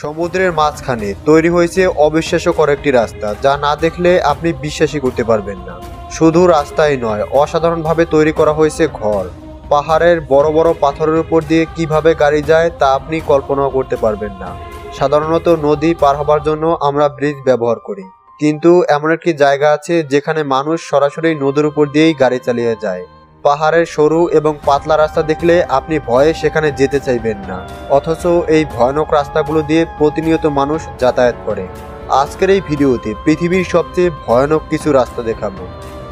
সমুদ্রের মাঝখানে তৈরি হয়েছে অবিশ্বাস্যকর একটি রাস্তা, যা না দেখলে আপনি বিশ্বাসই করতে পারবেন না। শুধু রাস্তাই নয়, অসাধারণভাবে তৈরি করা হয়েছে ঘর। পাহাড়ের বড় বড় পাথরের উপর দিয়ে কিভাবে গাড়ি যায় তা আপনি কল্পনাও করতে পারবেন না। সাধারণত নদী পার হবার জন্য আমরা ব্রিজ ব্যবহার করি, কিন্তু এমন একটি জায়গা আছে যেখানে মানুষ সরাসরি নদীর উপর দিয়েই গাড়ি চালিয়ে যায়। পাহাড়ের সরু এবং পাতলা রাস্তা দেখলে আপনি ভয়ে সেখানে যেতে চাইবেন না, অথচ এই ভয়ানক রাস্তাগুলো দিয়ে প্রতিনিয়ত মানুষ যাতায়াত করে। আজকের এই ভিডিওতে পৃথিবীর সবচেয়ে ভয়ানক কিছু রাস্তা দেখাবো,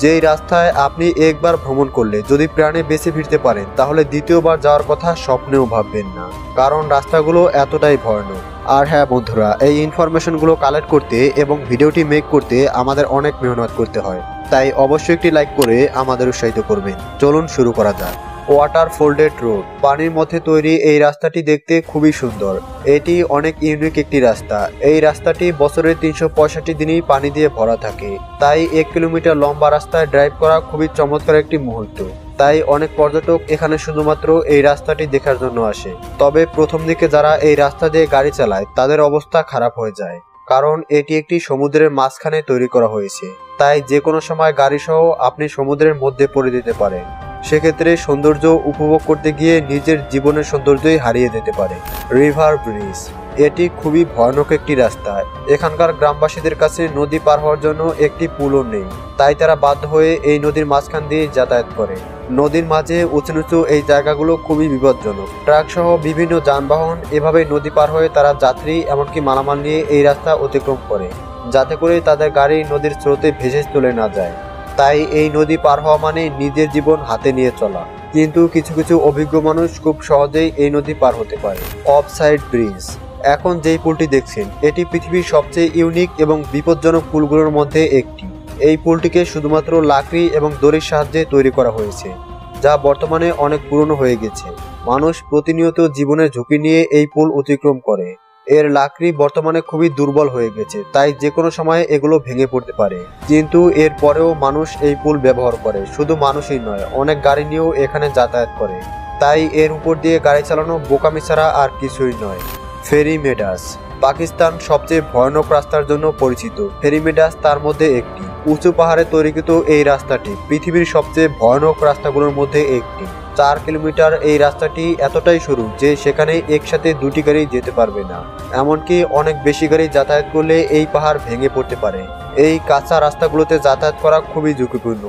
যেই রাস্তায় আপনি একবার ভ্রমণ করলে যদি প্রাণে বেঁচে ফিরতে পারেন তাহলে দ্বিতীয়বার যাওয়ার কথা স্বপ্নেও ভাববেন না, কারণ রাস্তাগুলো এতটাই ভয়ানক। আর হ্যাঁ বন্ধুরা, এই ইনফরমেশনগুলো কালেক্ট করতে এবং ভিডিওটি মেক করতে আমাদের অনেক মেহনত করতে হয়, তাই অবশ্যই একটি লাইক করে আমাদের উৎসাহিত করবেন। চলুন শুরু করা যাক। ওয়াটার ফোল্ডেড রোড, পানির মধ্যে তৈরি এই রাস্তাটি দেখতে খুবই সুন্দর। এটি অনেক ইউনিক একটি রাস্তা। এই রাস্তাটি বছরের 365 দিনই পানি দিয়ে ভরা থাকে, তাই 1 কিলোমিটার লম্বা রাস্তায় ড্রাইভ করা খুবই চমৎকার একটি মুহূর্ত। তাই অনেক পর্যটক এখানে শুধুমাত্র এই রাস্তাটি দেখার জন্য আসে। তবে প্রথম দিকে যারা এই রাস্তা দিয়ে গাড়ি চালায় তাদের অবস্থা খারাপ হয়ে যায়, কারণ এটি একটি সমুদ্রের মাঝখানে তৈরি করা হয়েছে। তাই যে কোনো সময় গাড়ি সহ আপনি সমুদ্রের মধ্যে পড়ে যেতে পারেন। সেক্ষেত্রে সৌন্দর্য উপভোগ করতে গিয়ে নিজের জীবনের সৌন্দর্যই হারিয়ে যেতে পারে। রিভার ব্রিজ, এটি খুবই ভয়ানক একটি রাস্তা। এখানকার গ্রামবাসীদের কাছে নদী পার হওয়ার জন্য একটি পুলও নেই, তাই তারা বাধ্য হয়ে এই নদীর মাঝখান দিয়ে যাতায়াত করে। নদীর মাঝে উঁচু নিচু এই জায়গাগুলো খুবই বিপজ্জনক। ট্রাক সহ বিভিন্ন যানবাহন এভাবে নদী পার হয়ে তারা যাত্রী এমনকি মালামাল নিয়ে এই রাস্তা অতিক্রম করে, যাতে করে তাদের গাড়ি নদীর স্রোতে ভেসে চলে না যায়। তাই এই নদী পার হওয়া মানে নিজের জীবন হাতে নিয়ে চলা। কিন্তু কিছু কিছু অভিজ্ঞ মানুষ খুব সহজেই এই নদী পার হতে পারে। অফ সাইড ব্রিজ, এখন যেই পুলটি দেখছেন এটি পৃথিবীর সবচেয়ে ইউনিক এবং বিপজ্জনক পুলগুলোর মধ্যে একটি। এই পুলটিকে শুধুমাত্র লাকড়ি এবং দড়ির সাহায্যে তৈরি করা হয়েছে, যা বর্তমানে অনেক পুরনো হয়ে গেছে। মানুষ প্রতিনিয়ত জীবনের ঝুঁকি নিয়ে এই পুল অতিক্রম করে। এর লাকড়ি বর্তমানে খুবই দুর্বল হয়ে গেছে, তাই যে কোনো সময় এগুলো ভেঙে পড়তে পারে। কিন্তু এর পরেও মানুষ এই পুল ব্যবহার করে। শুধু মানুষই নয়, অনেক গাড়ি নিয়েও এখানে যাতায়াত করে। তাই এর উপর দিয়ে গাড়ি চালানো বোকামি ছাড়া আর কিছুই নয়। ফেরি মেডাস, পাকিস্তান সবচেয়ে ভয়ানক রাস্তার জন্য পরিচিত। ফেরি মেডাস তার মধ্যে একটি। উঁচু পাহাড়ে তৈরিকৃত এই রাস্তাটি পৃথিবীর সবচেয়ে ভয়ানক রাস্তাগুলোর মধ্যে একটি। 4 কিলোমিটার এই রাস্তাটি এতটাই সরু যে সেখানে একসাথে দুটি গাড়ি যেতে পারবে না। এমনকি অনেক বেশি গাড়ি যাতায়াত করলে এই পাহাড় ভেঙে পড়তে পারে। এই কাঁচা রাস্তাগুলোতে যাতায়াত করা খুবই ঝুঁকিপূর্ণ।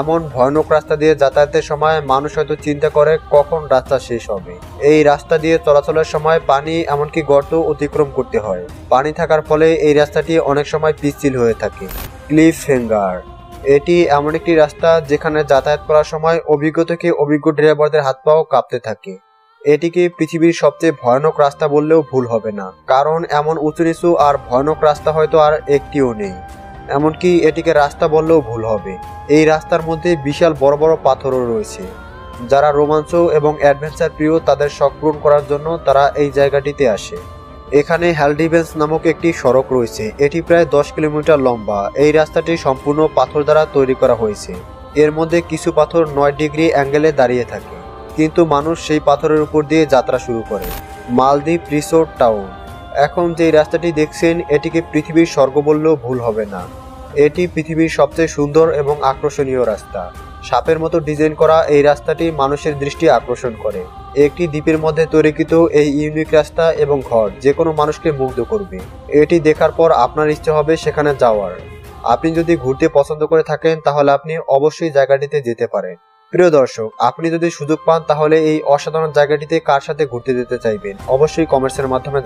এমন ভয়ানক রাস্তা দিয়ে যাতায়াতের সময় মানুষ হয়তো চিন্তা করে কখন রাস্তা শেষ হবে। এই রাস্তা দিয়ে চলাচলের সময় পানি এমনকি গর্ত অতিক্রম করতে হয়। পানি থাকার ফলে এই রাস্তাটি অনেক সময় পিচ্ছিল হয়ে থাকে। ক্লিফ হ্যাঙ্গার, এটি এমন একটি রাস্তা যেখানে যাতায়াত করার সময় অভিজ্ঞ থেকে অভিজ্ঞ ড্রাইভারদের হাত পাও কাঁপতে থাকে। এটিকে পৃথিবীর সবচেয়ে ভয়ানক রাস্তা বললেও ভুল হবে না, কারণ এমন উঁচু নিচু আর ভয়ানক রাস্তা হয়তো আর একটিও নেই। এমনকি এটিকে রাস্তা বললেও ভুল হবে। এই রাস্তার মধ্যে বিশাল বড় বড় পাথরও রয়েছে। যারা রোমাঞ্চ এবং অ্যাডভেঞ্চার প্রিয় তাদের শখ পূরণ করার জন্য তারা এই জায়গাটিতে আসে। এখানে হ্যালডিভেন্স নামক একটি সড়ক রয়েছে। এটি প্রায় 10 কিলোমিটার লম্বা। এই রাস্তাটি সম্পূর্ণ পাথর দ্বারা তৈরি করা হয়েছে। এর মধ্যে কিছু পাথর 9 ডিগ্রি অ্যাঙ্গেলে দাঁড়িয়ে থাকে, কিন্তু মানুষ সেই পাথরের উপর দিয়ে যাত্রা শুরু করে। মালদ্বীপ রিসোর্ট টাউন, এখন যে রাস্তাটি দেখছেন এটিকে পৃথিবীর স্বর্গ বললেও ভুল হবে না। এটি পৃথিবীর সবচেয়ে সুন্দর এবং আকর্ষণীয় রাস্তা। সাপের মতো ডিজাইন করা এই রাস্তাটি মানুষের দৃষ্টি আকর্ষণ করে। একটি দ্বীপের মধ্যে তৈরিকৃত এই ইউনিক রাস্তা এবং ঘর যে কোনো মানুষকে মুগ্ধ করবে। এটি দেখার পর আপনার ইচ্ছে হবে সেখানে যাওয়ার। আপনি যদি ঘুরতে পছন্দ করে থাকেন তাহলে আপনি অবশ্যই জায়গাটিতে যেতে পারেন। প্রিয় দর্শক, আপনি যদি সুযোগ পান তাহলে এই অসাধারণ জায়গাটিতে কার সাথে ঘুরতে যেতে চাইবেন অবশ্যই কমেন্টসের মাধ্যমে